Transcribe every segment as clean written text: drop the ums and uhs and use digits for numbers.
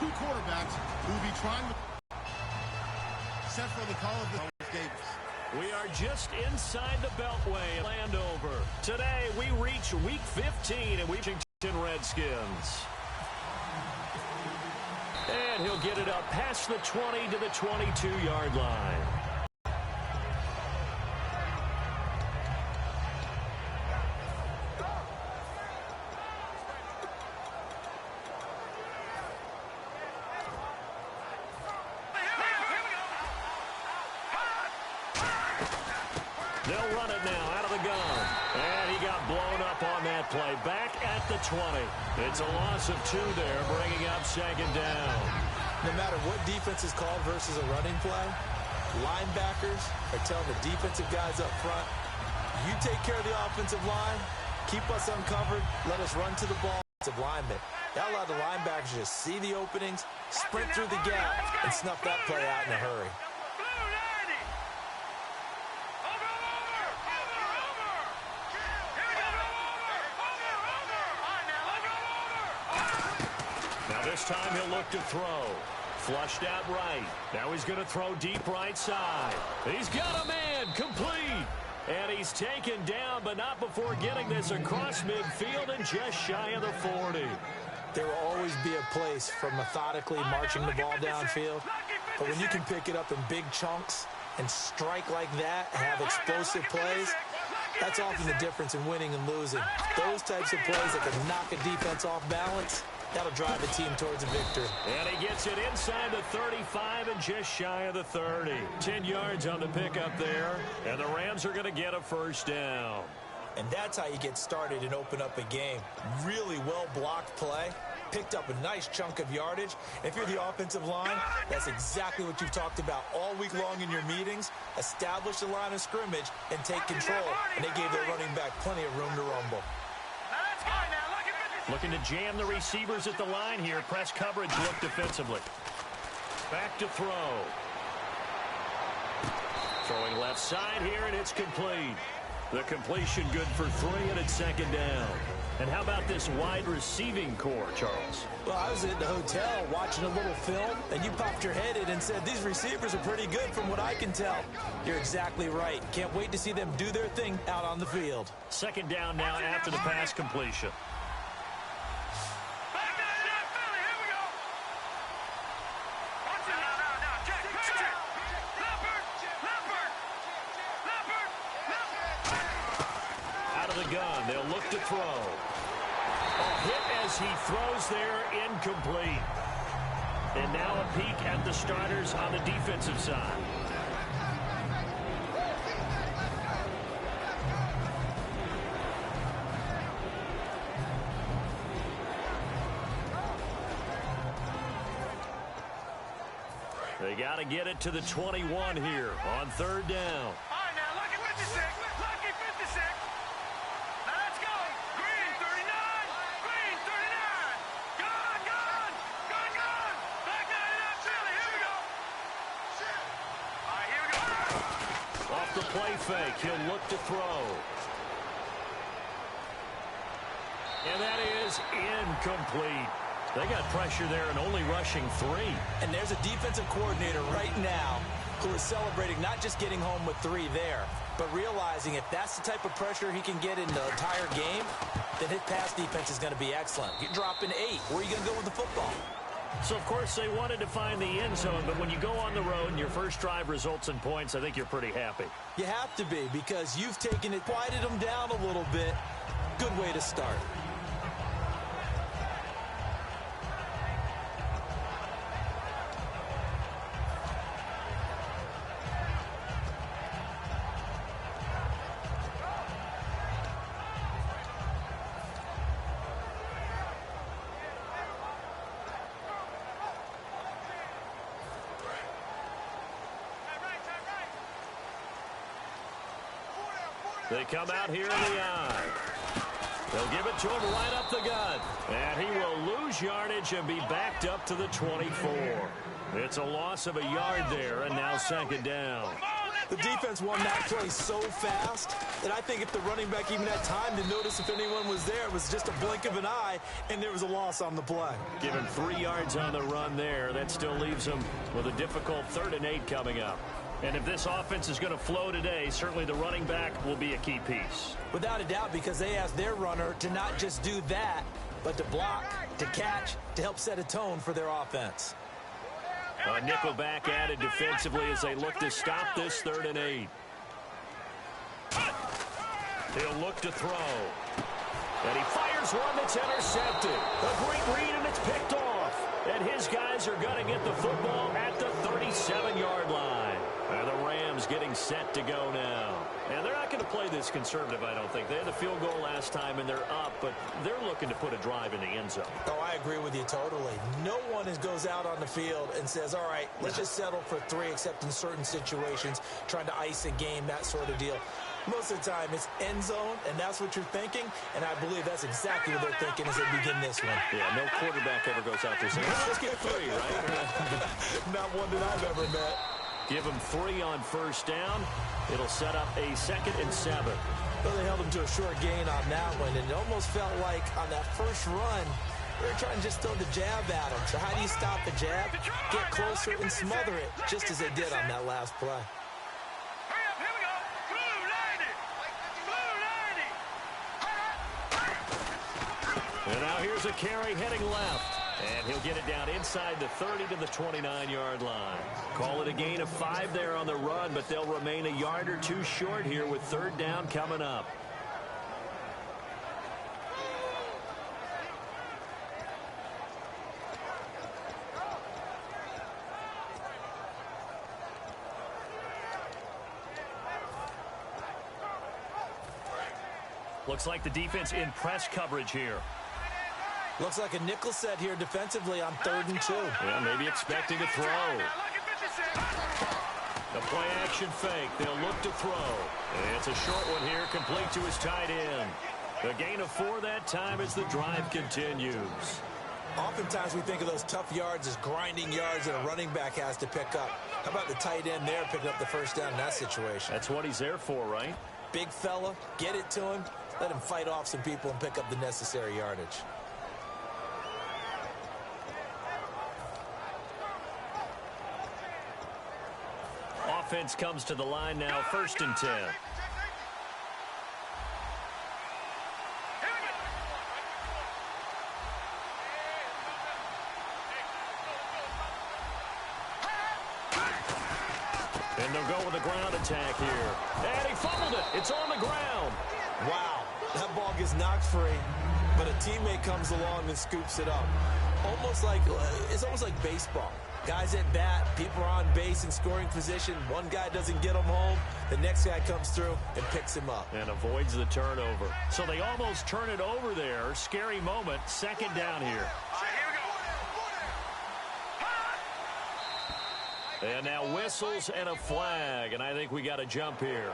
two quarterbacks who will be trying to set for the call of the Davis. We are just inside the Beltway, Landover. Today, we reach Week 15 in Washington Redskins. And he'll get it up past the 20 to the 22-yard line. They'll run it now out of the gun. And he got blown up on that play. Back at the 20. It's a loss of 2 there, bringing up second down. No matter what defense is called versus a running play, linebackers are telling the defensive guys up front, you take care of the offensive line, keep us uncovered, let us run to the ball. Offensive lineman. That allowed the linebackers to see the openings, sprint through the gap, and snuff that play out in a hurry. This time he'll look to throw. Flushed out right. Now he's going to throw deep right side. He's got a man. Complete. And he's taken down, but not before getting this across midfield and just shy of the 40. There will always be a place for methodically marching the ball downfield. But when you can pick it up in big chunks and strike like that and have explosive plays, that's often the difference in winning and losing. Those types of plays that can knock a defense off balance, that'll drive the team towards a victory. And he gets it inside the 35 and just shy of the 30. 10 yards on the pickup there, and the Rams are going to get a first down. And that's how you get started and open up a game. Really well-blocked play, picked up a nice chunk of yardage. If you're the offensive line, that's exactly what you've talked about all week long in your meetings. Establish the line of scrimmage and take control. And they gave their running back plenty of room to rumble. Looking to jam the receivers at the line here. Press coverage look defensively. Back to throw. Throwing left side here, and it's complete. The completion good for 3, and it's second down. And how about this wide receiving core, Charles? Well, I was at the hotel watching a little film, and you popped your head in and said, these receivers are pretty good from what I can tell. You're exactly right. Can't wait to see them do their thing out on the field. Second down now after the pass completion. Gun. They'll look to throw. A hit as he throws there, incomplete. And now a peek at the starters on the defensive side. They got to get it to the 21 here on third down. The play fake. He'll look to throw. And that is incomplete. They got pressure there and only rushing 3. And there's a defensive coordinator right now who is celebrating not just getting home with 3 there, but realizing if that's the type of pressure he can get in the entire game, then his pass defense is going to be excellent. You're dropping 8. Where are you going to go with the football? So, of course, they wanted to find the end zone, but when you go on the road and your first drive results in points, I think you're pretty happy. You have to be, because you've taken it, quieted them down a little bit. Good way to start. They come out here in the eye. They'll give it to him right up the gut. And he will lose yardage and be backed up to the 24. It's a loss of a yard there, and now second down. The defense won that play so fast that I think if the running back even had time to notice if anyone was there, it was just a blink of an eye, and there was a loss on the play. Give him 3 yards on the run there. That still leaves him with a difficult 3rd and 8 coming up. And if this offense is going to flow today, certainly the running back will be a key piece. Without a doubt, because they asked their runner to not just do that, but to block, to catch, to help set a tone for their offense. A nickel back added defensively as they look to stop this 3rd and 8. He'll look to throw. And he fires one that's intercepted. A great read, and it's picked off. And his guys are going to get the football at the 37-yard line. And the Rams getting set to go now. And they're not going to play this conservative, I don't think. They had the field goal last time, and they're up, but they're looking to put a drive in the end zone. Oh, I agree with you totally. No one goes out on the field and says, all right, let's just settle for 3, except in certain situations, trying to ice a game, that sort of deal. Most of the time, it's end zone, and that's what you're thinking, and I believe that's exactly what they're thinking as they begin this one. Yeah, no quarterback ever goes out there saying, let's get 3, right? Not one that I've ever met. Give him 3 on 1st down. It'll set up a 2nd and 7. Well, they held him to a short gain on that one, and it almost felt like on that first run, they were trying to just throw the jab at him. So how do you stop the jab? Get closer and smother it, just as they did on that last play. And now here's a carry heading left. And he'll get it down inside the 30 to the 29-yard line. Call it a gain of 5 there on the run, but they'll remain a yard or 2 short here with 3rd down coming up. Looks like the defense in press coverage here. Looks like a nickel set here defensively on 3rd and 2. Yeah, maybe expecting to throw. The play action fake. They'll look to throw. And it's a short one here, complete to his tight end. A gain of 4 that time as the drive continues. Oftentimes we think of those tough yards as grinding yards that a running back has to pick up. How about the tight end there picking up the 1st down in that situation? That's what he's there for, right? Big fella, get it to him, let him fight off some people and pick up the necessary yardage. Offense comes to the line now, 1st and 10. And they'll go with a ground attack here. And he fumbled it. It's on the ground. Wow, that ball gets knocked free, but a teammate comes along and scoops it up. It's almost like baseball. Guys at bat, people are on base in scoring position. One guy doesn't get him home. The next guy comes through and picks him up. And avoids the turnover. So they almost turn it over there. Scary moment. 2nd down here. And now whistles and a flag. And I think we got a jump here.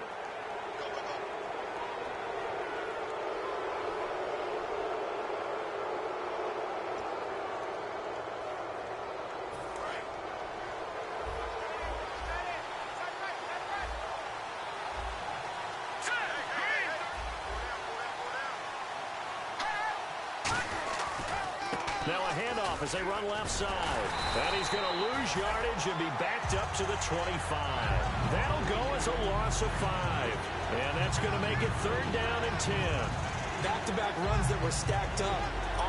Now a handoff as they run left side. And he's going to lose yardage and be backed up to the 25. That'll go as a loss of 5. And that's going to make it 3rd down and 10. Back-to-back runs that were stacked up.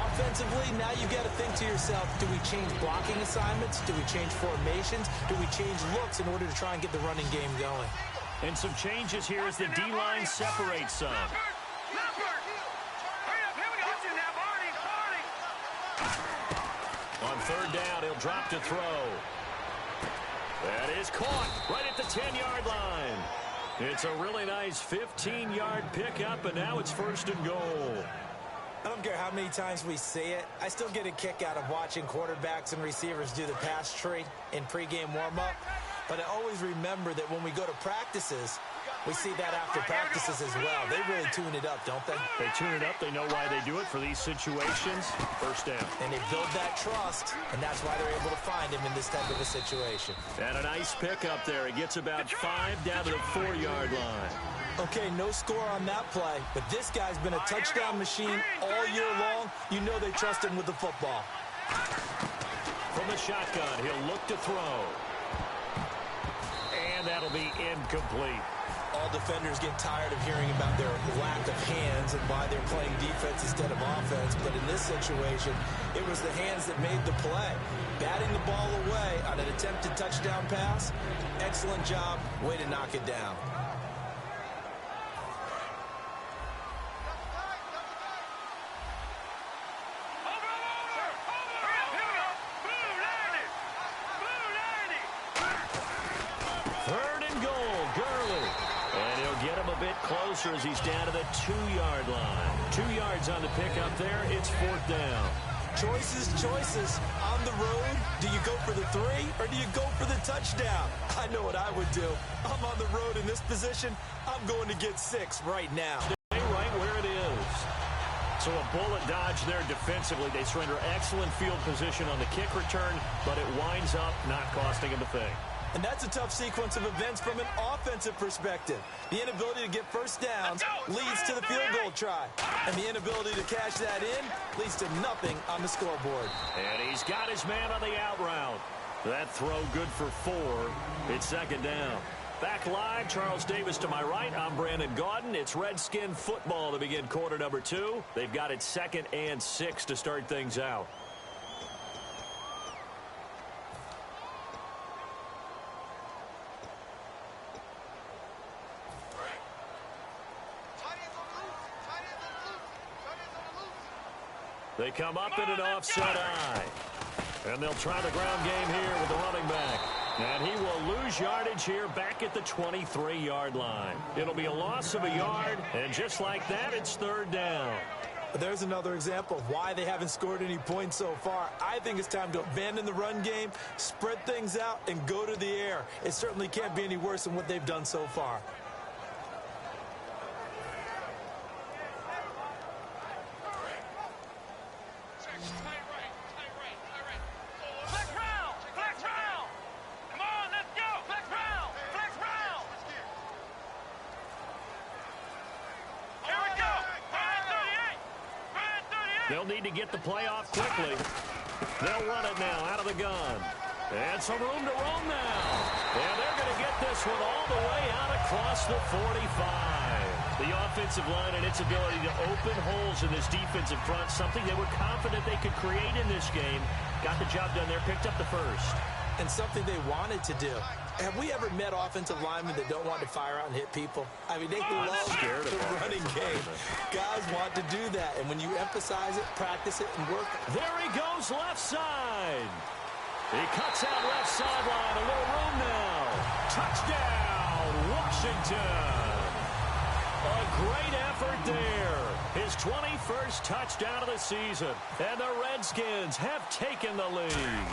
Offensively, now you've got to think to yourself, do we change blocking assignments? Do we change formations? Do we change looks in order to try and get the running game going? And some changes here as the D-line separates some. On 3rd down, he'll drop to throw. That is caught right at the 10-yard line. It's a really nice 15-yard pickup, and now it's 1st and goal. I don't care how many times we see it. I still get a kick out of watching quarterbacks and receivers do the pass tree in pregame warm-up. But I always remember that when we go to practices, We see that after practices as well. They really tune it up, don't they? They tune it up. They know why they do it for these situations. First down. And they build that trust, and that's why they're able to find him in this type of a situation. And a nice pickup there. He gets about 5 down to the 4-yard line. Okay, no score on that play, but this guy's been a touchdown machine all year long. You know they trust him with the football. From the shotgun, he'll look to throw. And that'll be incomplete. All defenders get tired of hearing about their lack of hands and why they're playing defense instead of offense. But in this situation, it was the hands that made the play. Batting the ball away on an attempted touchdown pass. Excellent job. Way to knock it down. Closer as he's down to the 2-yard line. 2 yards on the pickup there. It's 4th down. Choices. On the road, do you go for the 3 or do you go for the touchdown? I know what I would do. I'm on the road in this position. I'm going to get 6 right now. Stay right where it is. So a bullet dodge there defensively. They surrender excellent field position on the kick return, but it winds up not costing him a thing. And that's a tough sequence of events from an offensive perspective. The inability to get first downs leads to the field goal try. And the inability to cash that in leads to nothing on the scoreboard. And he's got his man on the out route. That throw good for 4. It's 2nd down. Back live, Charles Davis to my right. I'm Brandon Gaudin. It's Redskin football to begin quarter number 2. They've got it 2nd and 6 to start things out. They come up in an offset eye. And they'll try the ground game here with the running back. And he will lose yardage here back at the 23-yard line. It'll be a loss of a yard, and just like that, it's 3rd down. There's another example of why they haven't scored any points so far. I think it's time to abandon the run game, spread things out, and go to the air. It certainly can't be any worse than what they've done so far. They'll need to get the play off quickly. They'll run it now out of the gun. And some room to roam now. And they're going to get this one all the way out across the 45. The offensive line and its ability to open holes in this defensive front, something they were confident they could create in this game. Got the job done there, picked up the first. And something they wanted to do. Have we ever met offensive linemen that don't want to fire out and hit people? I mean, they love the running game. Guys want to do that. And when you emphasize it, practice it, and work it. There he goes left side. He cuts out left sideline. A little room now. Touchdown, Washington. A great effort there. His 21st touchdown of the season. And the Redskins have taken the lead.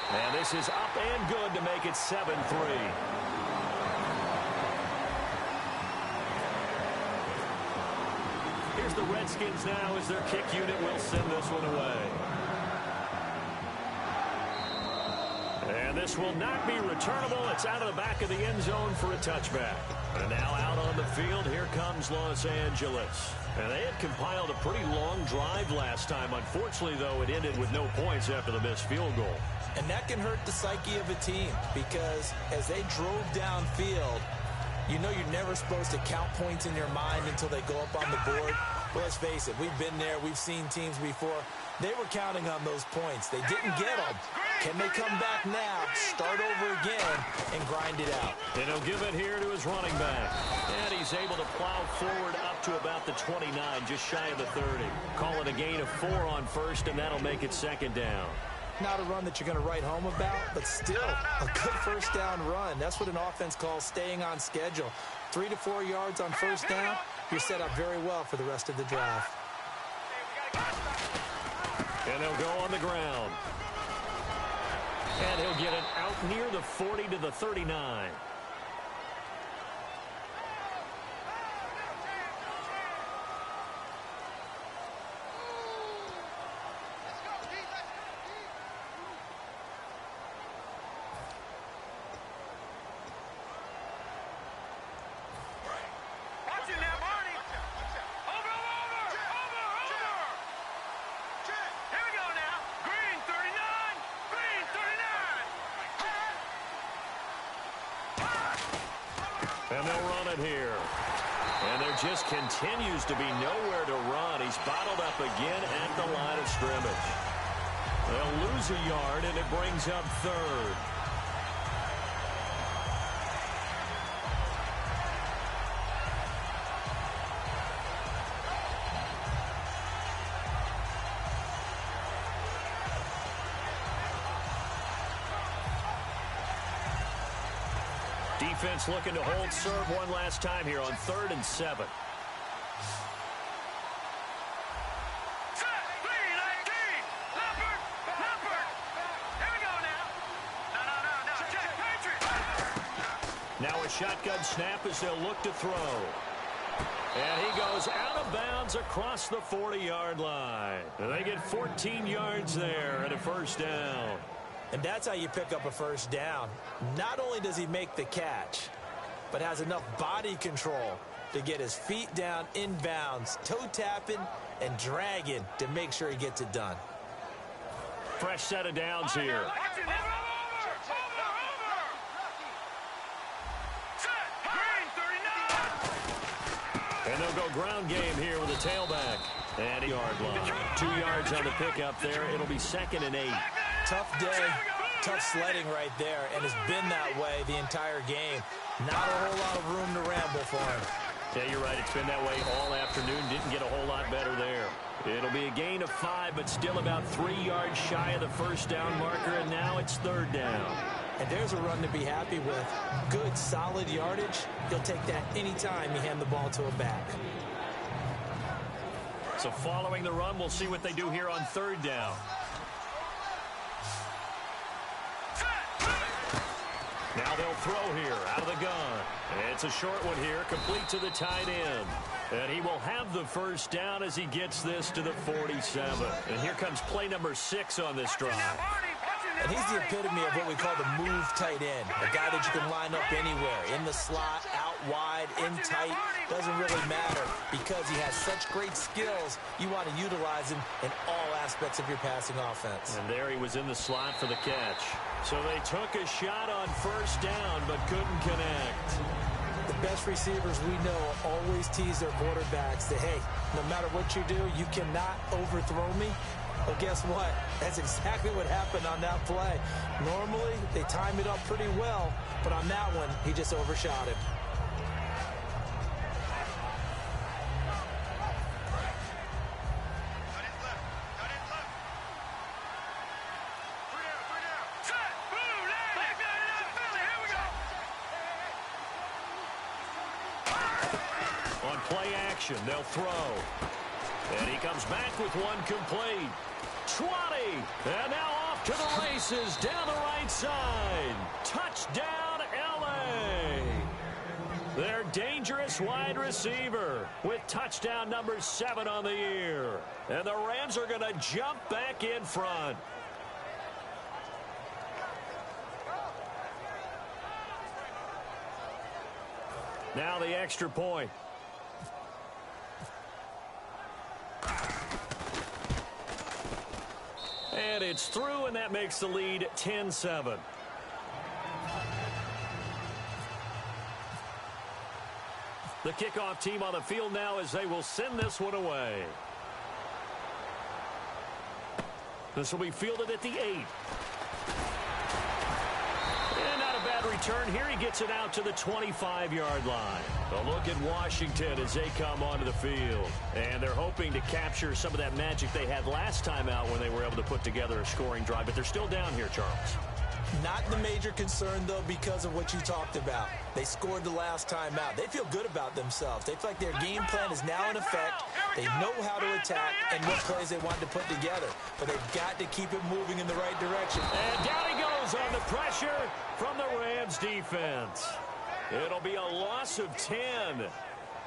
And this is up and good to make it 7-3. Here's the Redskins now as their kick unit will send this one away. And this will not be returnable. It's out of the back of the end zone for a touchback. And now out on the field, here comes Los Angeles. And they had compiled a pretty long drive last time. Unfortunately, though, it ended with no points after the missed field goal. And that can hurt the psyche of a team because as they drove downfield, you know you're never supposed to count points in your mind until they go up on the board. Well, let's face it, we've been there. We've seen teams before. They were counting on those points. They didn't get them. Can they come back now, start over again, and grind it out? And he'll give it here to his running back. And he's able to plow forward up to about the 29, just shy of the 30. Call it a gain of 4 on first, and that'll make it 2nd down. Not a run that you're going to write home about, but still a good first down run. That's what an offense calls staying on schedule. 3 to 4 yards on first down, you're set up very well for the rest of the drive. And they'll go on the ground. And he'll get it out near the 40 to the 39. they'll run it here. And there just continues to be nowhere to run. He's bottled up again at the line of scrimmage. They'll lose a yard, and it brings up third. Defense looking to hold serve one last time here on 3rd and 7. Now a shotgun snap as they'll look to throw. And he goes out of bounds across the 40-yard line. And they get 14 yards there and a first down. And that's how you pick up a first down. Not only does he make the catch, but has enough body control to get his feet down in bounds, toe tapping and dragging to make sure he gets it done. Fresh set of downs here. And they'll go ground game here with a tailback. And a yard line. 2 yards on the pickup there. It'll be 2nd and 8. Tough day, tough sledding right there, and has been that way the entire game. Not a whole lot of room to ramble for him. Yeah, you're right. It's been that way all afternoon. Didn't get a whole lot better there. It'll be a gain of 5, but still about 3 yards shy of the first down marker, and now it's 3rd down. And there's a run to be happy with. Good, solid yardage. He'll take that anytime you hand the ball to a back. So following the run, we'll see what they do here on 3rd down. Now they'll throw here out of the gun. It's a short one here, complete to the tight end. And he will have the first down as he gets this to the 47. And here comes play number 6 on this drive. And he's the epitome of what we call the move tight end. A guy that you can line up anywhere. In the slot, out wide, in tight. Doesn't really matter because he has such great skills. You want to utilize him in all aspects of your passing offense. And there he was in the slot for the catch. So they took a shot on first down but couldn't connect. The best receivers we know always tease their quarterbacks that, hey, no matter what you do, you cannot overthrow me. Well, guess what? That's exactly what happened on that play. Normally, they time it up pretty well, but on that one, he just overshot him. On play action, they'll throw. And he comes back with one complete. 20. And now off to the races down the right side. Touchdown, L.A. Their dangerous wide receiver with touchdown number 7 on the year. And the Rams are going to jump back in front. Now the extra point. And it's through, and that makes the lead 10-7. The kickoff team on the field now as they will send this one away. This will be fielded at the 8. And not a bad return here. He gets it out to the 25-yard line. A look at Washington as they come onto the field. And they're hoping to capture some of that magic they had last time out when they were able to put together a scoring drive. But they're still down here, Charles. Not the major concern, though, because of what you talked about. They scored the last time out. They feel good about themselves. They feel like their game plan is now in effect. They know how to attack and what plays they want to put together. But they've got to keep it moving in the right direction. And down he goes on the pressure from the Rams defense. It'll be a loss of 10.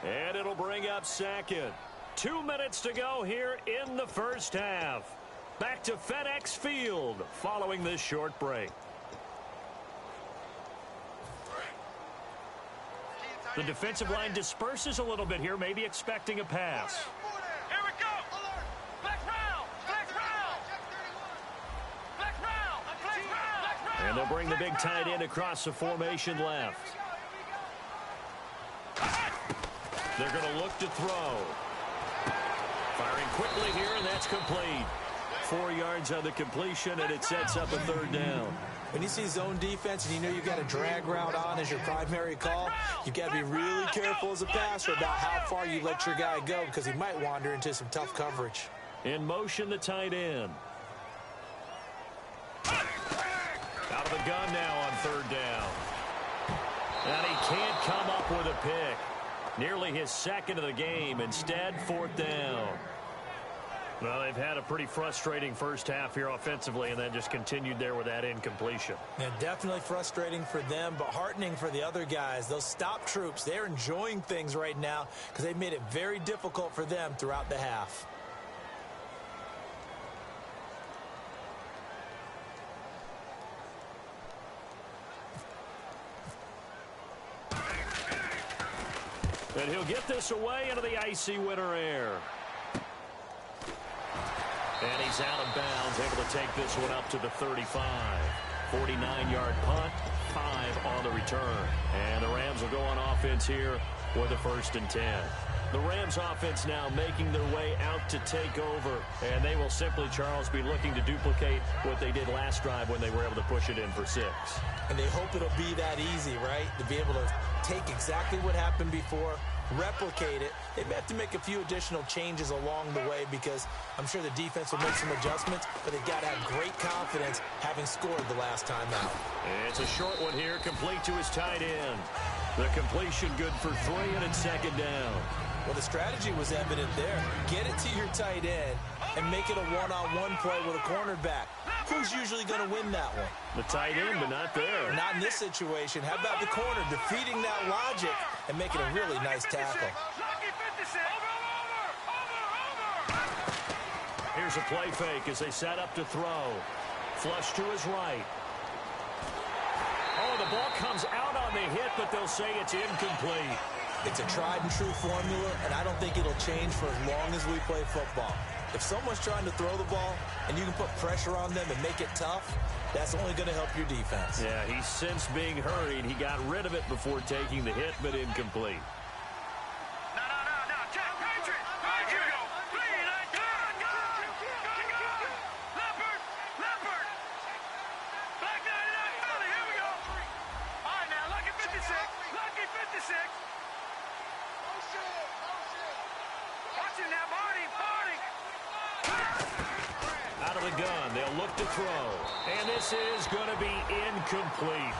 And it'll bring up 2nd. 2 minutes to go here in the first half. Back to FedEx Field following this short break. The defensive line disperses a little bit here, maybe expecting a pass. Here we go. Black round. And they'll bring the big tight end across the formation left. They're going to look to throw. Firing quickly here, and that's complete. 4 yards on the completion, and it sets up a third down. When you see zone defense and you know you've got a drag route on as your primary call, you've got to be really careful as a passer about how far you let your guy go because he might wander into some tough coverage. In motion, the tight end. Out of the gun now on third down. And he can't come up with a pick. Nearly his second of the game. Instead, fourth down. Well, they've had a pretty frustrating first half here offensively, and then just continued there with that incompletion. Yeah, definitely frustrating for them, but heartening for the other guys. Those stop troops, they're enjoying things right now because they've made it very difficult for them throughout the half. And he'll get this away into the icy winter air. And he's out of bounds, able to take this one up to the 35. 49-yard punt, 5 on the return. And the Rams will go on offense here with a 1st and 10. The Rams offense now making their way out to take over. And they will simply, Charles, be looking to duplicate what they did last drive when they were able to push it in for 6. And they hope it'll be that easy, right? To be able to take exactly what happened before, replicate it. They may have to make a few additional changes along the way because I'm sure the defense will make some adjustments, but they've got to have great confidence having scored the last time out. It's a short one here, complete to his tight end. The completion good for 3, and it's 2nd down. Well, the strategy was evident there. Get it to your tight end and make it a one-on-one play with a cornerback. Who's usually going to win that one? The tight end, but not there. Not in this situation. How about the corner defeating that logic and making a really nice tackle? Here's a play fake as they set up to throw. Flush to his right. Oh, the ball comes out on the hit, but they'll say it's incomplete. It's a tried-and-true formula, and I don't think it'll change for as long as we play football. If someone's trying to throw the ball and you can put pressure on them and make it tough, that's only going to help your defense. Yeah, he's since being hurried. He got rid of it before taking the hit, but incomplete. Out of the gun, they'll look to throw. And this is going to be incomplete.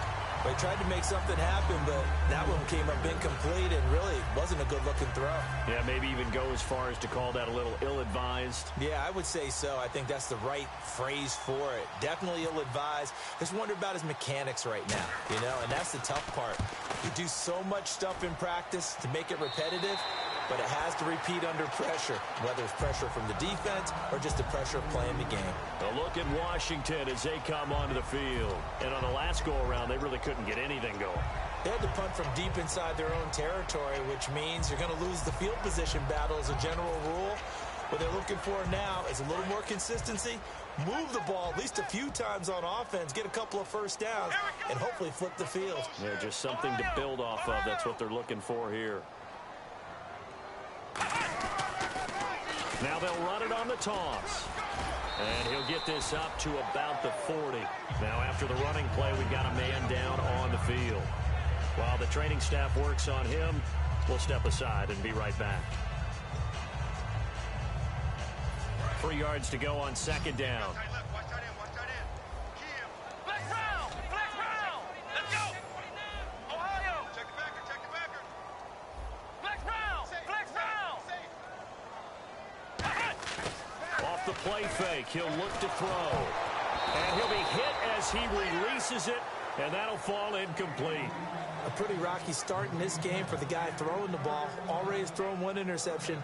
They tried to make something happen, but that one came up incomplete and really wasn't a good-looking throw. Yeah, maybe even go as far as to call that a little ill-advised. Yeah, I would say so. I think that's the right phrase for it. Definitely ill-advised. Just wonder about his mechanics right now, you know, and that's the tough part. You do so much stuff in practice to make it repetitive, but it has to repeat under pressure, whether it's pressure from the defense or just the pressure of playing the game. A look at Washington as they come onto the field. And on the last go-around, they really couldn't get anything going. They had to punt from deep inside their own territory, which means you're going to lose the field position battle as a general rule. What they're looking for now is a little more consistency, move the ball at least a few times on offense, get a couple of first downs, and hopefully flip the field. Yeah, just something to build off of. That's what they're looking for here. Now they'll run it on the toss. And he'll get this up to about the 40. Now after the running play, we've got a man down on the field. While the training staff works on him, we'll step aside and be right back. 3 yards to go on 2nd down. Off the play fake, he'll look to throw. And he'll be hit as he releases it, and that'll fall incomplete. A pretty rocky start in this game for the guy throwing the ball. Already has thrown 1 interception.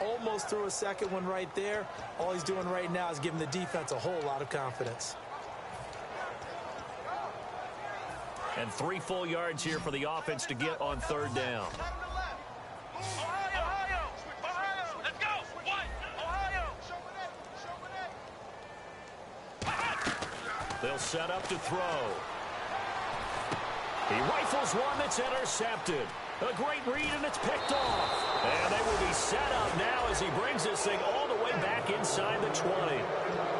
Almost threw a second one right there. All he's doing right now is giving the defense a whole lot of confidence. And 3 full yards here for the offense to get on 3rd down. They'll set up to throw. He rifles one that's intercepted. A great read, and it's picked off. And they will be set up now as he brings this thing all the way back inside the 20.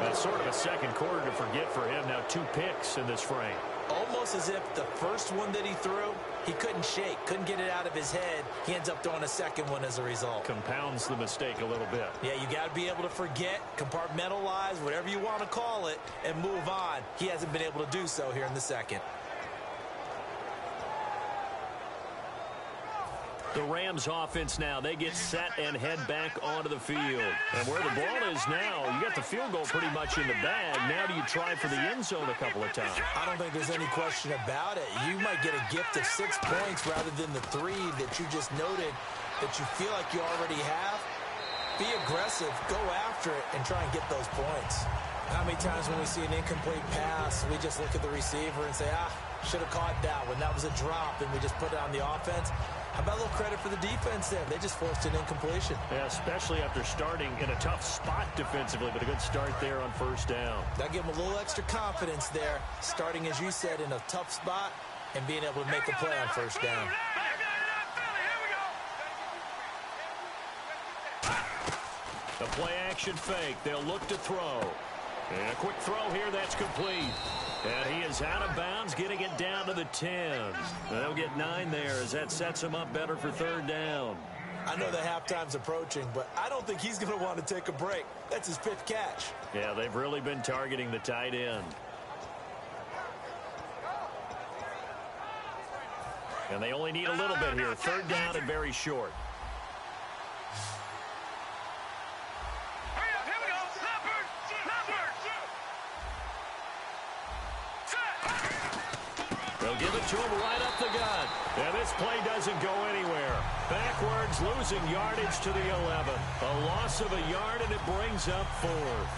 That's sort of a second quarter to forget for him. Now 2 picks in this frame. Almost as if the first one that he threw, he couldn't shake, couldn't get it out of his head. He ends up throwing a second one as a result. Compounds the mistake a little bit. Yeah, you got to be able to forget, compartmentalize, whatever you want to call it, and move on. He hasn't been able to do so here in the second. The Rams offense now, they get set and head back onto the field. And where the ball is now, you got the field goal pretty much in the bag. Now do you try for the end zone a couple of times? I don't think there's any question about it. You might get a gift of 6 points rather than the 3 that you just noted that you feel like you already have. Be aggressive, go after it, and try and get those points. How many times when we see an incomplete pass, we just look at the receiver and say, should have caught that one. That was a drop, and we just put it on the offense. How about a little credit for the defense there? They just forced an incompletion. Yeah, especially after starting in a tough spot defensively, but a good start there on first down. That gave them a little extra confidence there, starting, as you said, in a tough spot and being able to make a play on first down. The play-action fake. They'll look to throw. And a quick throw here. That's complete. And he is out of bounds, getting it down to the 10. They'll get 9 there as that sets him up better for third down. I know the halftime's approaching, but I don't think he's going to want to take a break. That's his 5th catch. Yeah, they've really been targeting the tight end. And they only need a little bit here. Third down and very short. They'll give it to him right up the gut. And this play doesn't go anywhere. Backwards, losing yardage to the 11. A loss of a yard, and it brings up 4th.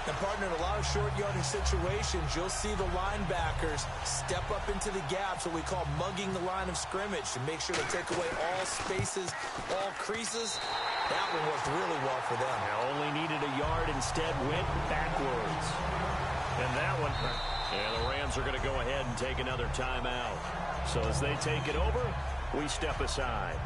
And, partner, in a lot of short yardage situations, you'll see the linebackers step up into the gaps, what we call mugging the line of scrimmage, to make sure to take away all spaces, all creases. That one worked really well for them. Now only needed a yard, instead went backwards. And that one... And the Rams are going to go ahead and take another timeout. So as they take it over, we step aside.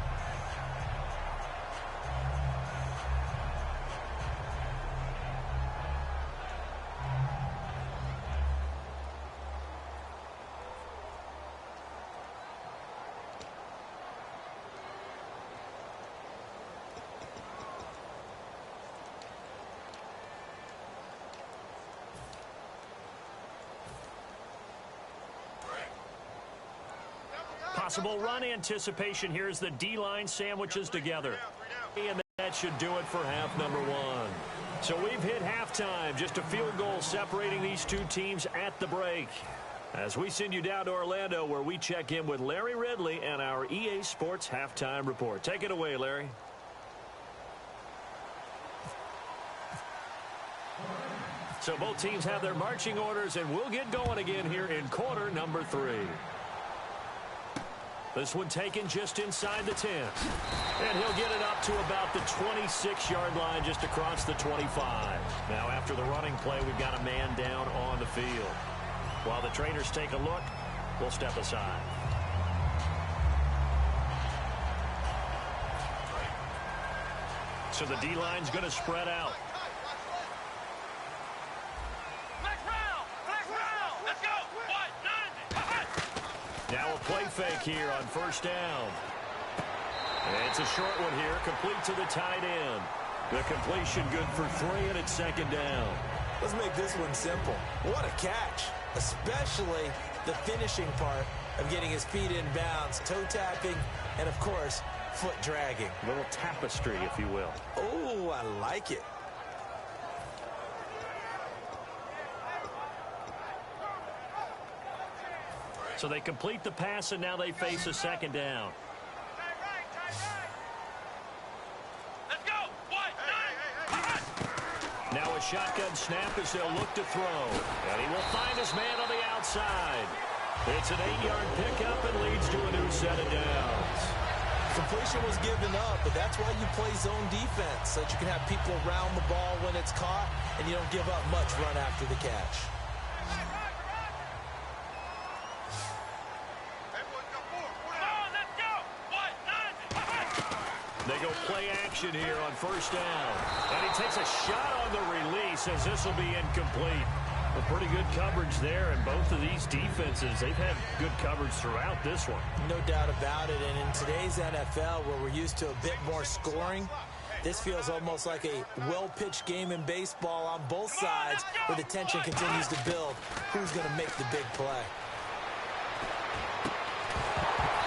Possible run anticipation here as the D-line sandwiches together. And that should do it for half number 1. So we've hit halftime. Just a field goal separating these two teams at the break. As we send you down to Orlando, where we check in with Larry Ridley and our EA Sports Halftime Report. Take it away, Larry. So both teams have their marching orders, and we'll get going again here in quarter number 3. This one taken just inside the 10. And he'll get it up to about the 26-yard line, just across the 25. Now, after the running play, we've got a man down on the field. While the trainers take a look, we'll step aside. So the D-line's going to spread out. Now a play fake here on first down. And it's a short one here, complete to the tight end. The completion good for 3, and it's second down. Let's make this one simple. What a catch, especially the finishing part of getting his feet in bounds, toe tapping, and, of course, foot dragging. A little tapestry, if you will. Oh, I like it. So they complete the pass, and now they face a second down. Now a shotgun snap as they'll look to throw. And he will find his man on the outside. It's an 8-yard pickup and leads to a new set of downs. Completion was given up, but that's why you play zone defense, so that you can have people around the ball when it's caught, and you don't give up much run after the catch. action here on first down. And he takes a shot on the release as this will be incomplete. A pretty good coverage there, and both of these defenses, they've had good coverage throughout this one. No doubt about it, and in today's NFL, where we're used to a bit more scoring, this feels almost like a well-pitched game in baseball on both sides, where the tension continues to build. Who's going to make the big play?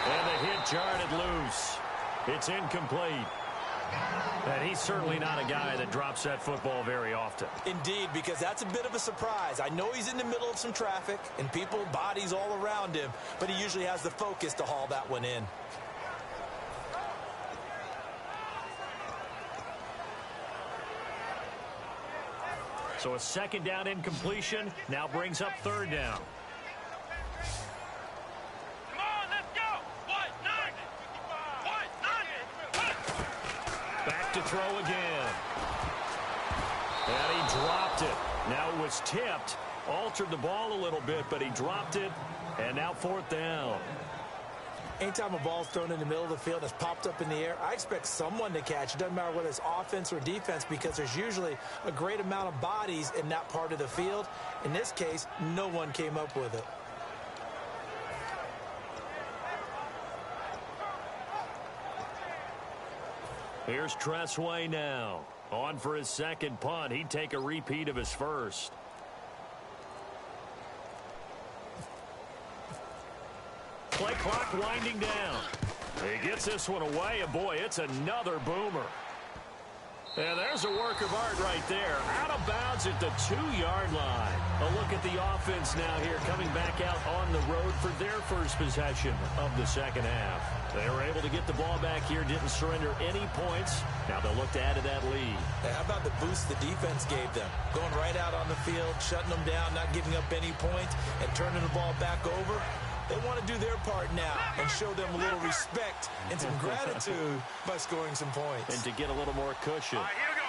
And the hit jarred it loose. It's incomplete. And he's certainly not a guy that drops that football very often. Indeed, because that's a bit of a surprise. I know he's in the middle of some traffic and people, bodies all around him, but he usually has the focus to haul that one in. So a second down incompletion now brings up third down. Come on, let's go. What? Nine. Back to throw again. And he dropped it. Now it was tipped. Altered the ball a little bit, but he dropped it. And now fourth down. Anytime a ball's thrown in the middle of the field and it's popped up in the air, I expect someone to catch. It doesn't matter whether it's offense or defense, because there's usually a great amount of bodies in that part of the field. In this case, no one came up with it. Here's Febrezey now. On for his second punt. He'd take a repeat of his first. Play clock winding down. He gets this one away, and boy, it's another boomer. And there's a work of art right there. Out of bounds at the 2-yard line. A look at the offense now here, coming back out on the road for their first possession of the second half. They were able to get the ball back here, didn't surrender any points. Now they'll look to add to that lead. Hey, how about the boost the defense gave them? Going right out on the field, shutting them down, not giving up any points, and turning the ball back over. They want to do their part now and show them a little respect and some gratitude by scoring some points. And to get a little more cushion. All right, here we go.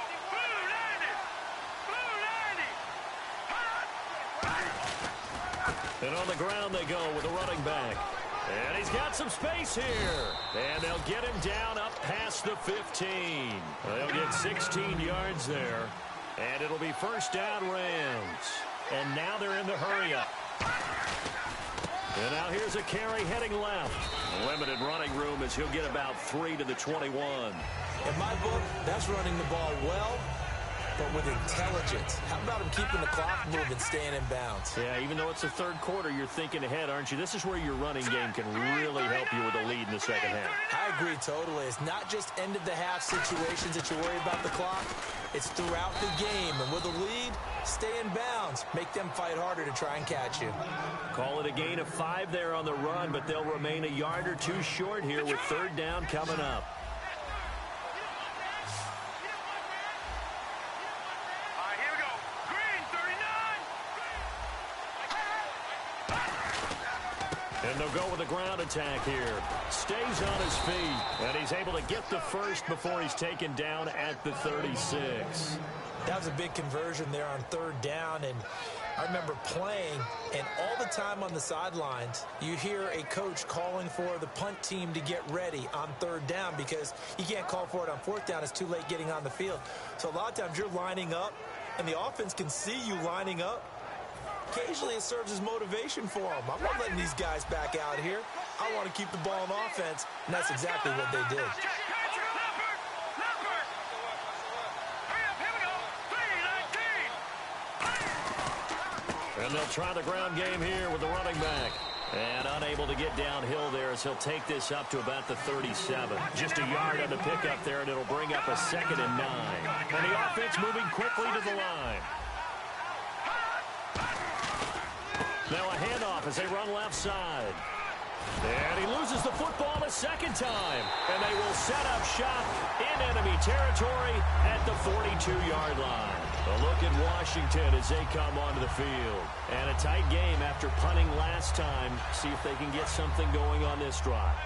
Blue 90. And on the ground they go with a running back. And he's got some space here. And they'll get him down up past the 15. They'll get 16 yards there. And it'll be first down Rams. And now they're in the hurry-up. And now here's a carry heading left. Limited running room as he'll get about 3 to the 21. In my book, that's running the ball well, but with intelligence. How about him keeping the clock moving, staying in bounds? Yeah, even though it's the third quarter, you're thinking ahead, aren't you? This is where your running game can really help you with a lead in the second half. I agree totally. It's not just end-of-the-half situations that you worry about the clock. It's throughout the game. And with a lead, stay in bounds. Make them fight harder to try and catch you. Call it a gain of 5 there on the run, but they'll remain a yard or two short here with third down coming up. And they'll go with a ground attack here. Stays on his feet. And he's able to get the first before he's taken down at the 36. That was a big conversion there on third down. And I remember playing, and all the time on the sidelines, you hear a coach calling for the punt team to get ready on third down, because you can't call for it on fourth down. It's too late getting on the field. So a lot of times you're lining up, and the offense can see you lining up. Occasionally it serves as motivation for them. I'm not letting these guys back out here. I want to keep the ball in offense, and that's exactly what they did. And they'll try the ground game here with the running back. And unable to get downhill there as he'll take this up to about the 37. Just a yard on the pickup there, and it'll bring up a 2nd and 9. And the offense moving quickly to the line. Now a handoff as they run left side. And he loses the football a second time. And they will set up shop in enemy territory at the 42-yard line. A look at Washington as they come onto the field. And a tight game after punting last time. See if they can get something going on this drive.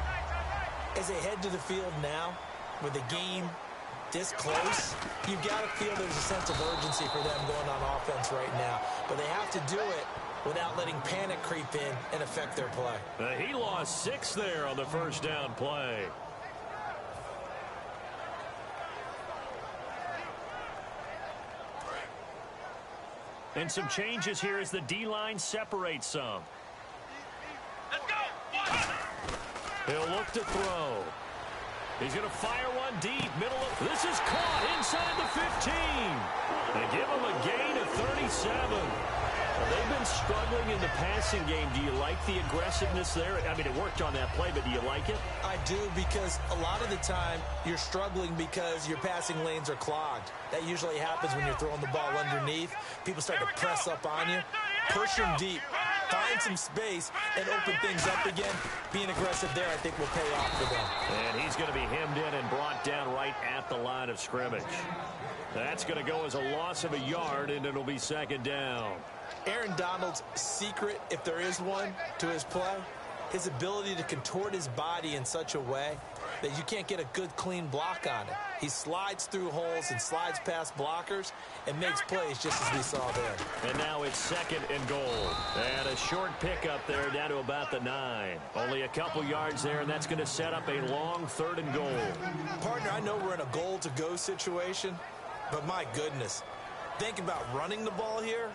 As they head to the field now, with the game this close, you've got to feel there's a sense of urgency for them going on offense right now. But they have to do it without letting panic creep in and affect their play. He lost 6 there on the first down play. And some changes here as the D-line separates some. Let's go. He'll look to throw. He's going to fire one deep. Middle of... This is caught inside the 15. They give him a gain of 37. Well, they've been struggling in the passing game. Do you like the aggressiveness there? I mean, it worked on that play, but do you like it? I do, because a lot of the time you're struggling because your passing lanes are clogged. That usually happens when you're throwing the ball underneath. People start to press up on you. Push them deep. Find some space and open things up again. Being aggressive there, I think, will pay off for them. And he's going to be hemmed in and brought down right at the line of scrimmage. That's going to go as a loss of a yard, and it'll be second down. Aaron Donald's secret, if there is one, to his play, his ability to contort his body in such a way that you can't get a good, clean block on it. He slides through holes and slides past blockers and makes plays just as we saw there. And now it's second and goal. And a short pickup there down to about the 9. Only a couple yards there, and that's going to set up a long third and goal. Partner, I know we're in a goal-to-go situation, but my goodness, think about running the ball here.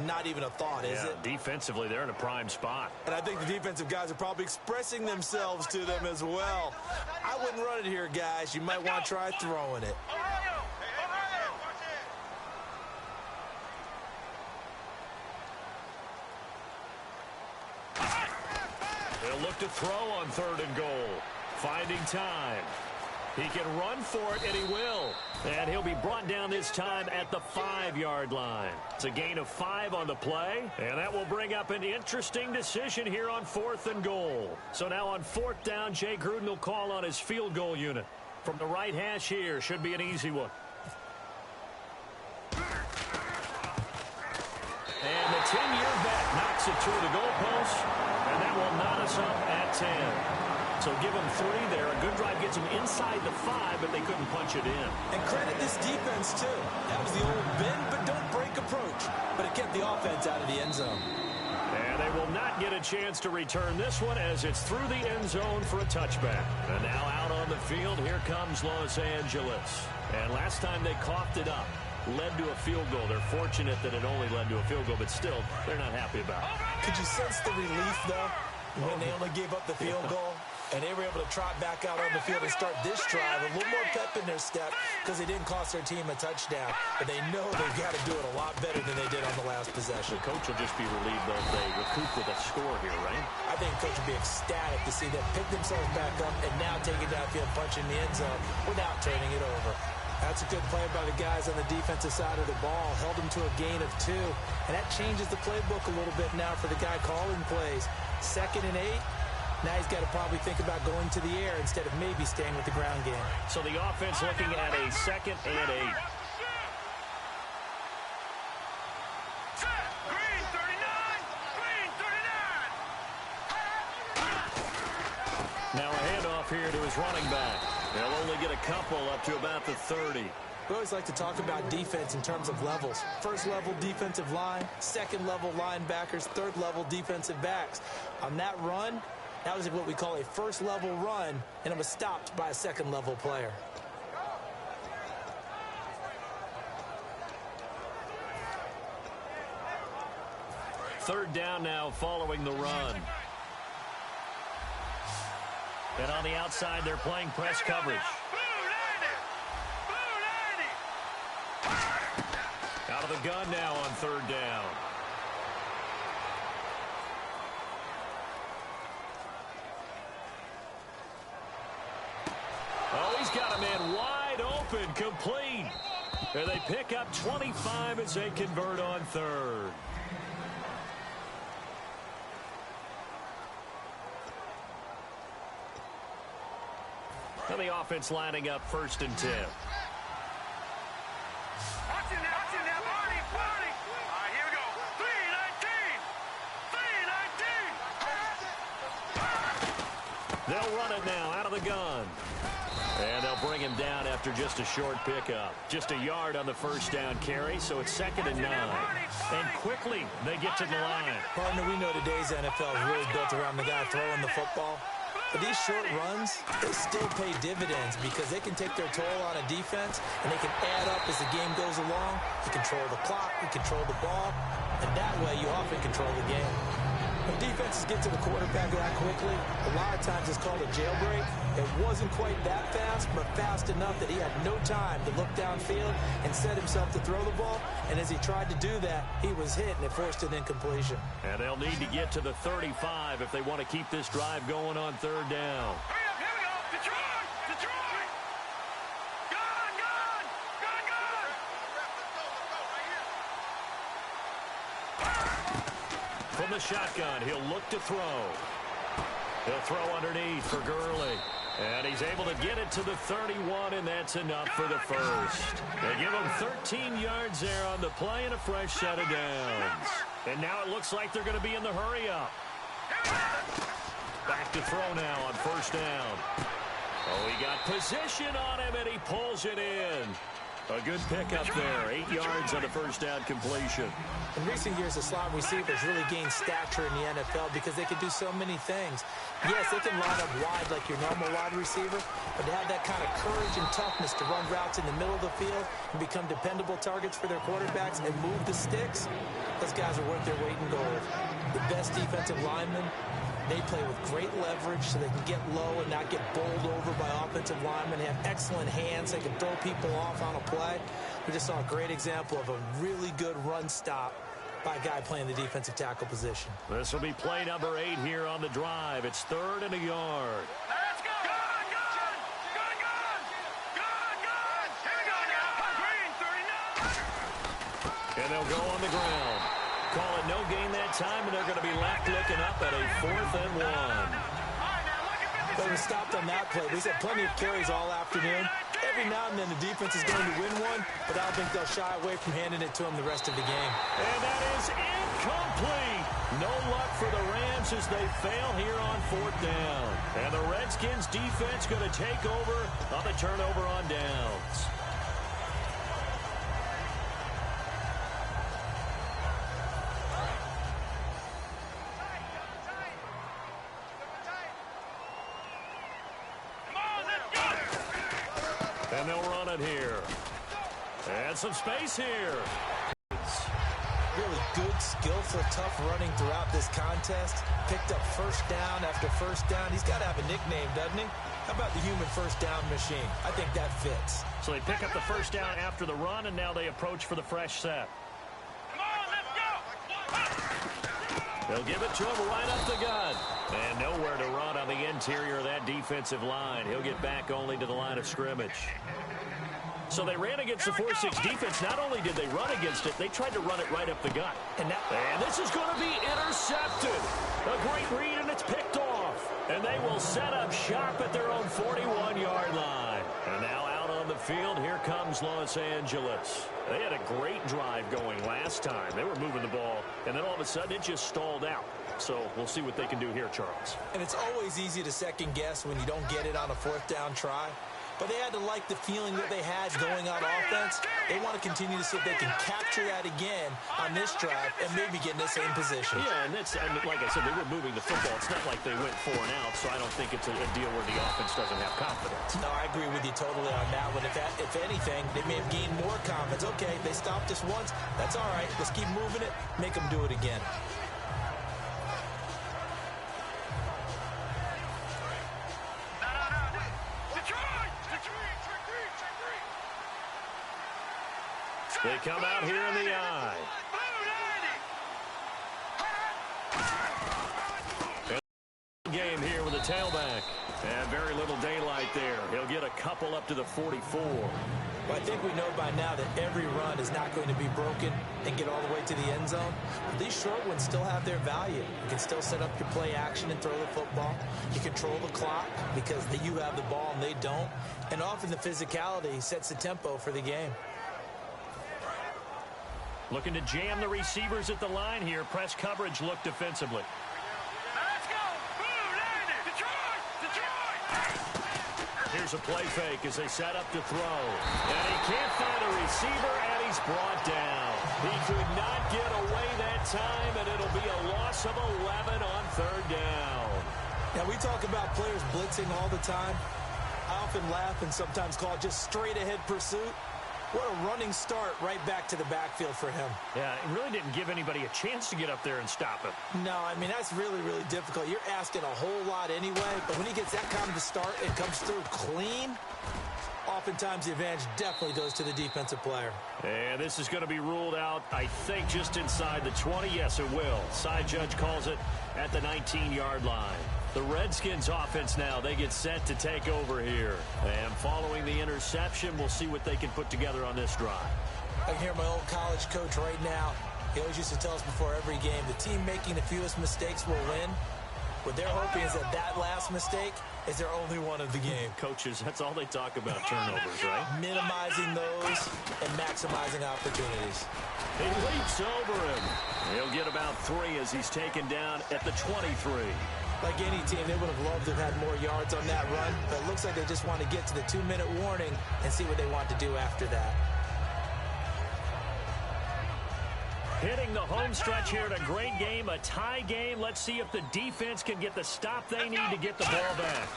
Not even a thought, is it? Defensively, they're in a prime spot. And I think the defensive guys are probably expressing themselves to them as well. I wouldn't run it here, guys. You might want to try throwing it. They'll look to throw on third and goal. Finding time. He can run for it, and he will. And he'll be brought down this time at the 5-yard line. It's a gain of 5 on the play, and that will bring up an interesting decision here on fourth and goal. So now on fourth down, Jay Gruden will call on his field goal unit. From the right hash here, should be an easy one. And the 10-year vet knocks it through the goalpost, and that will knot us up at 10. So give them 3 there. A good drive gets them inside the 5, but they couldn't punch it in. And credit this defense, too. That was the old bend but don't break approach. But it kept the offense out of the end zone. And they will not get a chance to return this one as it's through the end zone for a touchback. And now out on the field, here comes Los Angeles. And last time they coughed it up, led to a field goal. They're fortunate that it only led to a field goal, but still, they're not happy about it. Could you sense the relief, though, when they only gave up the field goal? And they were able to trot back out on the field and start this drive. A little more pep in their step because they didn't cost their team a touchdown. But they know they've got to do it a lot better than they did on the last possession. The coach will just be relieved, though, if they recoup with a score here, right? I think the coach will be ecstatic to see them pick themselves back up and now take it downfield, punching the end zone without turning it over. That's a good play by the guys on the defensive side of the ball. Held them to a gain of 2. And that changes the playbook a little bit now for the guy calling plays. 2nd and 8. Now he's got to probably think about going to the air instead of maybe staying with the ground game. So the offense looking at a 2nd and 8. Green 39! Green 39! Now a handoff here to his running back. They'll only get a couple up to about the 30. We always like to talk about defense in terms of levels. First level defensive line, second level linebackers, third level defensive backs. On that run, that was what we call a first level run, and it was stopped by a second level player. Third down now following the run. And on the outside, they're playing press coverage. Out of the gun now on third down. Oh, he's got a man wide open, complete. And they pick up 25 as they convert on third. Now the offense lining up 1st and 10. They'll run it now out of the gun. And they'll bring him down after just a short pickup. Just a yard on the first down carry, so it's 2nd and 9. And quickly, they get to the line. Partner, we know today's NFL is really built around the guy throwing the football. But these short runs, they still pay dividends because they can take their toll on a defense, and they can add up as the game goes along. You control the clock, you control the ball, and that way you often control the game. When defenses get to the quarterback that quickly, a lot of times it's called a jailbreak. It wasn't quite that fast, but fast enough that he had no time to look downfield and set himself to throw the ball. And as he tried to do that, he was hit, and it forced an incompletion. And they'll need to get to the 35 if they want to keep this drive going on third down. Hurry up, here we go. Detroit! Detroit! Gone, gone! Gone, gone! From the shotgun, he'll look to throw. He'll throw underneath for Gurley. And he's able to get it to the 31, and that's enough for the first. They give him 13 yards there on the play and a fresh set of downs. And now it looks like they're going to be in the hurry-up. Back to throw now on first down. Oh, he got position on him, and he pulls it in. A good pickup there. 8 yards on the first down completion. In recent years, the slot receivers really gained stature in the NFL because they can do so many things. Yes, they can line up wide like your normal wide receiver, but they have that kind of courage and toughness to run routes in the middle of the field and become dependable targets for their quarterbacks and move the sticks. Those guys are worth their weight in gold. The best defensive linemen, they play with great leverage so they can get low and not get bowled over by offensive linemen. They have excellent hands. They can throw people off on a play. We just saw a great example of a really good run stop by a guy playing the defensive tackle position. This will be play number 8 here on the drive. It's 3rd and a yard. Let's go! Gone, gone! Gone, gone! Gone, gone! Here we go now! Green, 39! And they'll go on the ground. Call it no gain that time, and they're going to be left looking up at a 4th and 1. All right, now look at 50. But we stopped on that play. We've had plenty of carries all afternoon. Every now and then the defense is going to win one, but I don't think they'll shy away from handing it to them the rest of the game. And that is incomplete. No luck for the Rams as they fail here on 4th down. And the Redskins defense going to take over on the turnover on downs. And they'll run it here. And some space here. Really good, skillful, tough running throughout this contest. Picked up first down after first down. He's got to have a nickname, doesn't he? How about the human first down machine? I think that fits. So they pick up the first down after the run, and now they approach for the fresh set. Come on, let's go! They'll give it to him right up the gut. And nowhere to run on the interior of that defensive line. He'll get back only to the line of scrimmage. So they ran against the 4-6 defense. Not only did they run against it, they tried to run it right up the gut. And this is going to be intercepted. A great read, and it's picked off. And they will set up shop at their own 41-yard line. And now out on the field, here comes Los Angeles. They had a great drive going last time. They were moving the ball, and then all of a sudden it just stalled out. So we'll see what they can do here, Charles. And it's always easy to second guess when you don't get it on a 4th down try. But they had to like the feeling that they had going on offense. They want to continue to see if they can capture that again on this drive and maybe get in the same position. Yeah, and like I said, they were moving the football. It's not like they went 4 and out, so I don't think it's a deal where the offense doesn't have confidence. No, I agree with you totally on that one. If anything, they may have gained more confidence. Okay, they stopped us once. That's all right. Let's keep moving it. Make them do it again. They come out here in the eye. Game here with a tailback. And very little daylight there. He'll get a couple up to the 44. Well, I think we know by now that every run is not going to be broken and get all the way to the end zone. But these short ones still have their value. You can still set up your play action and throw the football. You control the clock because you have the ball and they don't. And often the physicality sets the tempo for the game. Looking to jam the receivers at the line here. Press coverage look defensively. Let's go! Boom! Landed! Detroit! Detroit! Here's a play fake as they set up to throw. And he can't find a receiver, and he's brought down. He could not get away that time, and it'll be a loss of 11 on 3rd down. Now, we talk about players blitzing all the time. I often laugh and sometimes call it just straight-ahead pursuit. What a running start right back to the backfield for him. Yeah, it really didn't give anybody a chance to get up there and stop him. No, I mean, that's really, really difficult. You're asking a whole lot anyway, but when he gets that kind of a start and comes through clean, oftentimes the advantage definitely goes to the defensive player. And this is going to be ruled out, I think, just inside the 20. Yes, it will. Side judge calls it at the 19-yard line. The Redskins offense now, they get set to take over here. And following the interception, we'll see what they can put together on this drive. I can hear my old college coach right now. He always used to tell us before every game, the team making the fewest mistakes will win. What they're hoping is that last mistake is their only one of the game. Coaches, that's all they talk about, turnovers, right? Minimizing those and maximizing opportunities. He leaps over him. He'll get about 3 as he's taken down at the 23. Like any team, they would have loved to have had more yards on that run, but it looks like they just want to get to the 2-minute warning and see what they want to do after that. Hitting the home stretch here in a great game, a tie game. Let's see if the defense can get the stop they need to get the ball back.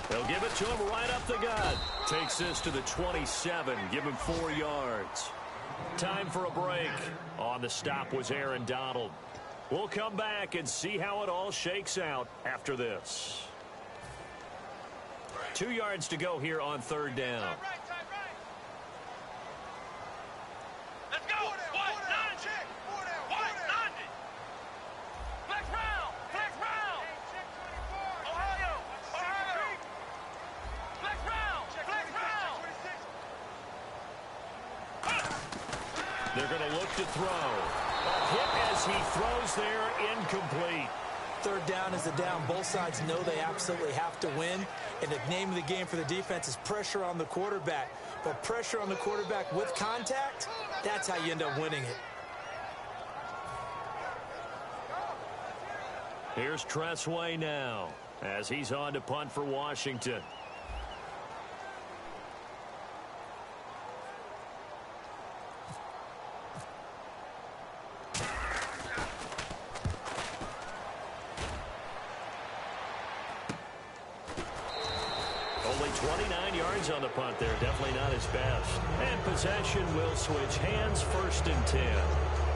They'll give it to him right up the gut. Takes this to the 27, give him 4 yards. Time for a break. On the stop was Aaron Donald. We'll come back and see how it all shakes out after this. 2 yards to go here on 3rd down. Let's go. White 90. White 90. Flex round. Flex round. Ohio. Ohio. Flex round. Flex round. They're going to look to throw. A hit as he throws there, incomplete. 3rd down is a down. Both sides know they absolutely have to win. And the name of the game for the defense is pressure on the quarterback. But pressure on the quarterback with contact, that's how you end up winning it. Here's Tressway now as he's on to punt for Washington. Only 29 yards on the punt there. Definitely not his best. And possession will switch hands, 1st and 10.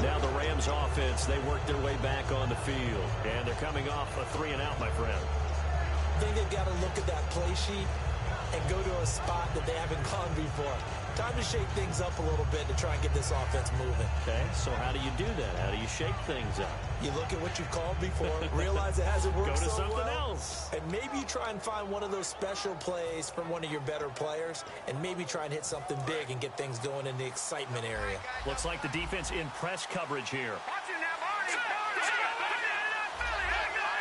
Now the Rams offense, they work their way back on the field. And they're coming off a 3-and-out, my friend. I think they've got to look at that play sheet and go to a spot that they haven't gone before. Time to shake things up a little bit to try and get this offense moving. Okay, so how do you do that? How do you shake things up? You look at what you've called before, realize it hasn't worked Go to so something well, else. and maybe you try and find one of those special plays from one of your better players, and maybe try and hit something big and get things going in the excitement area. Looks like the defense in press coverage here. Watch it now, Barney.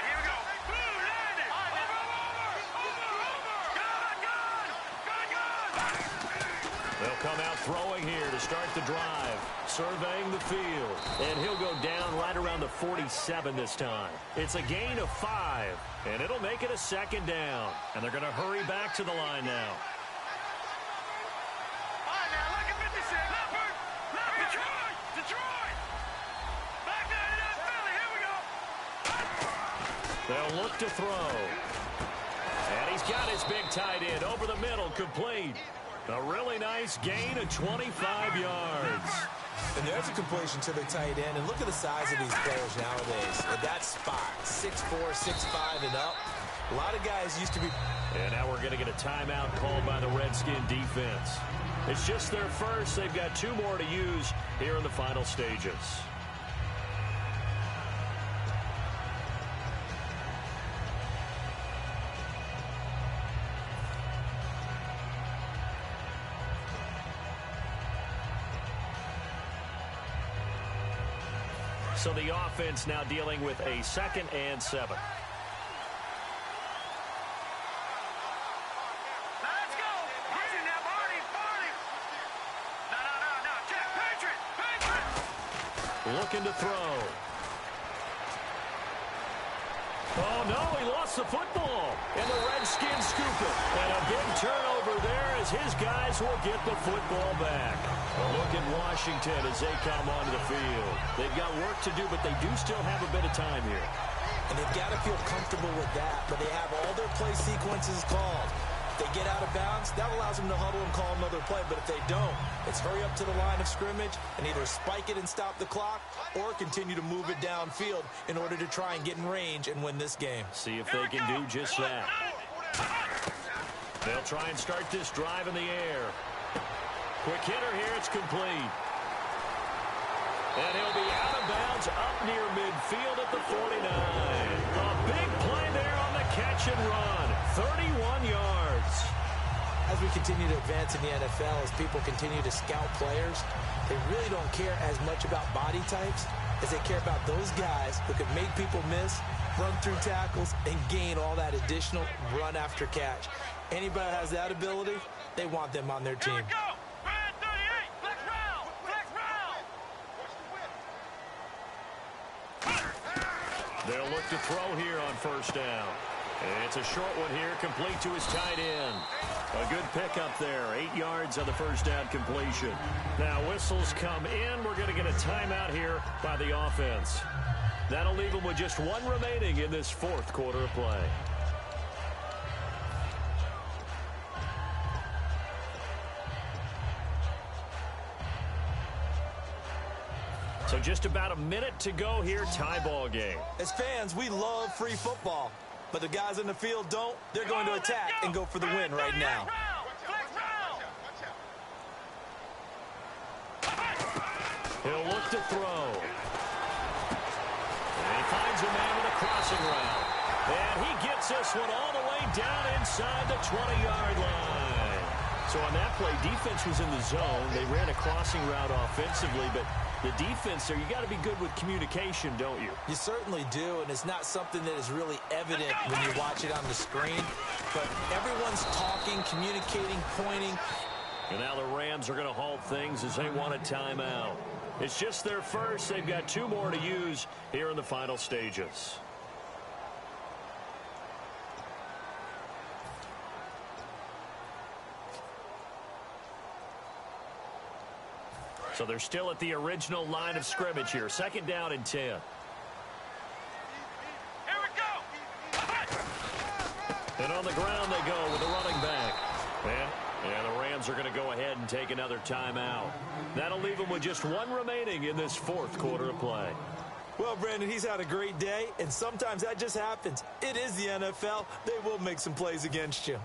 Here we go. Blue landed. They'll come out throwing here to start the drive. Surveying the field. And he'll go down right around the 47 this time. It's a gain of 5. And it'll make it a 2nd down. And they're going to hurry back to the line now. All right, now, look at 56. Leopard. Detroit. Back down to that Philly. Here we go. They'll look to throw. And he's got his big tight end over the middle, complete. A really nice gain of 25 yards. And there's a completion to the tight end. And look at the size of these players nowadays. At that spot, 6'4", 6'5", and up. A lot of guys used to be... And now we're going to get a timeout called by the Redskin defense. It's just their first. They've got 2 more to use here in the final stages. So the offense now dealing with a 2nd and 7. Now let's go. Watch it now, Barney. No. Check. Patriot. Looking to throw. Oh, no, he lost the football. And the Redskins scoop it. And a big turnover there as his guys will get the football back. A look at Washington as they come onto the field. They've got work to do, but they do still have a bit of time here. and they've got to feel comfortable with that, but they have all their play sequences called. If they get out of bounds, that allows them to huddle and call another play, but if they don't, it's hurry up to the line of scrimmage and either spike it and stop the clock or continue to move it downfield in order to try and get in range and win this game. See if they can do just that. They'll try and start this drive in the air. Quick hitter here, it's complete. And he'll be out of bounds up near midfield at the 49. A big play there on the catch and run. 31 yards. As we continue to advance in the NFL, as people continue to scout players, they really don't care as much about body types as they care about those guys who can make people miss, run through tackles, and gain all that additional run after catch. Anybody that has that ability, they want them on their team. Here we go. Red 38. Flex round. Flex round. They'll look to throw here on first down. It's a short one here, complete to his tight end. A good pickup there, 8 yards on the first down completion. Now whistles come in. We're going to get a timeout here by the offense. That'll leave them with just one remaining in this fourth quarter of play. So just about a minute to go here, tie ball game. As fans, we love free football, but the guys in the field don't. They're going to attack and go for the win right now. He'll look to throw. And he finds a man with a crossing route. And he gets this one all the way down inside the 20-yard line. So on that play, defense was in the zone. They ran a crossing route offensively, but the defense there, you got to be good with communication, don't you? You certainly do, and it's not something that is really evident when you watch it on the screen. But everyone's talking, communicating, pointing. And now the Rams are going to halt things as they want a timeout. It's just their first. They've got 2 more to use here in the final stages. So they're still at the original line of scrimmage here. Second down and 10. Here we go. And on the ground they go with the running back. And the Rams are going to go ahead and take another timeout. That'll leave them with just 1 remaining in this fourth quarter of play. Well, Brandon, he's had a great day, and sometimes that just happens. It is the NFL. They will make some plays against you.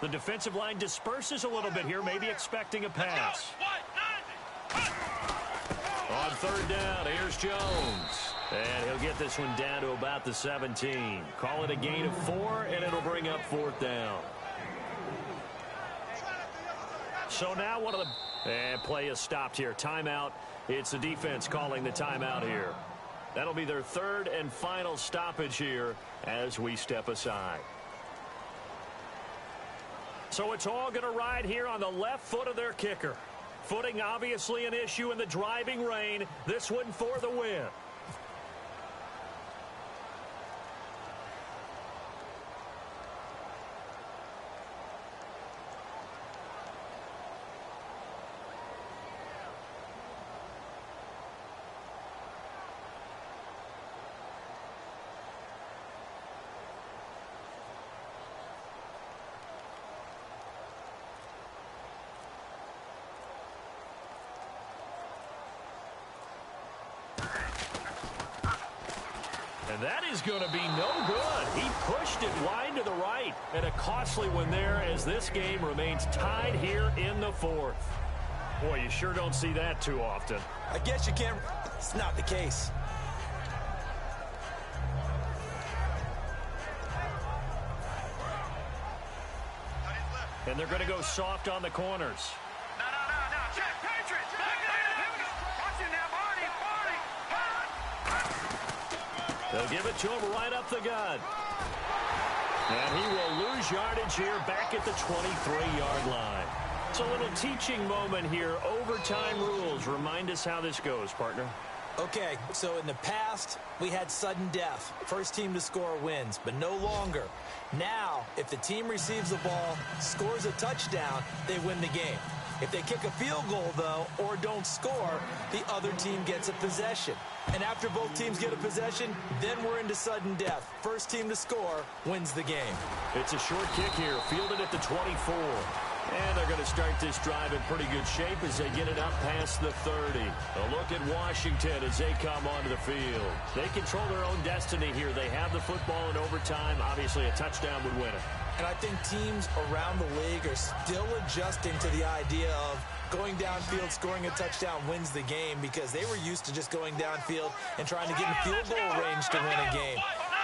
The defensive line disperses a little bit here, maybe expecting a pass. On third down, here's Jones. And he'll get this one down to about the 17. Call it a gain of 4, and it'll bring up fourth down. So now one of the... And play is stopped here. Timeout. It's the defense calling the timeout here. That'll be their third and final stoppage here as we step aside. So it's all going to ride here on the left foot of their kicker. Footing obviously an issue in the driving rain. This one for the win. And that is going to be no good. He pushed it wide to the right. And a costly one there as this game remains tied here in the fourth. Boy, you sure don't see that too often. I guess you can't. It's not the case. And they're going to go soft on the corners. No. Check, Patriots. Watch it now, Marty. They'll give it to him right up the gut. And he will lose yardage here back at the 23-yard line. It's a little teaching moment here. Overtime rules. Remind us how this goes, partner. Okay, so in the past, we had sudden death. First team to score wins, but no longer. Now, if the team receives the ball, scores a touchdown, they win the game. If they kick a field goal, though, or don't score, the other team gets a possession. And after both teams get a possession, then we're into sudden death. First team to score wins the game. It's a short kick here, fielded at the 24. And they're going to start this drive in pretty good shape as they get it up past the 30. A look at Washington as they come onto the field. They control their own destiny here. They have the football in overtime. Obviously, a touchdown would win it. And I think teams around the league are still adjusting to the idea of going downfield, scoring a touchdown wins the game, because they were used to just going downfield and trying to get in field goal range to win a game.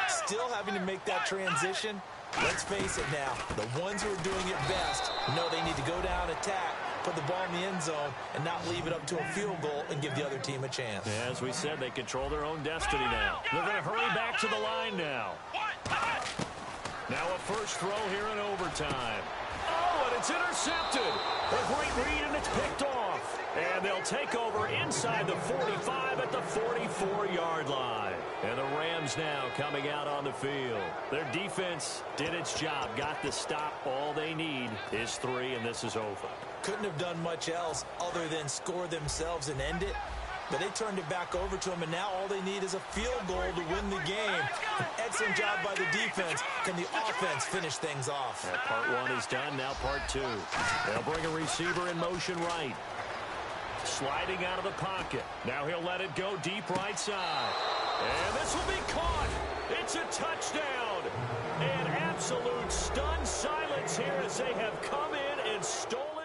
Still having to make that transition. Let's face it now, the ones who are doing it best know they need to go down, attack, put the ball in the end zone, and not leave it up to a field goal and give the other team a chance. As we said, they control their own destiny now. They're going to hurry back to the line now. Now a first throw here in overtime. Oh, and it's intercepted. A great read, and it's picked off. And they'll take over inside the 45 at the 44-yard line. And the Rams now coming out on the field. Their defense did its job, got the stop. All they need is 3, and this is over. Couldn't have done much else other than score themselves and end it. But they turned it back over to them, and now all they need is a field goal to win the game. An excellent job by the defense. Can the offense finish things off? Part 1 is done, now part 2. They'll bring a receiver in motion right. Sliding out of the pocket. Now he'll let it go deep right side. And this will be caught. It's a touchdown. An absolute stunned silence here as they have come in and stolen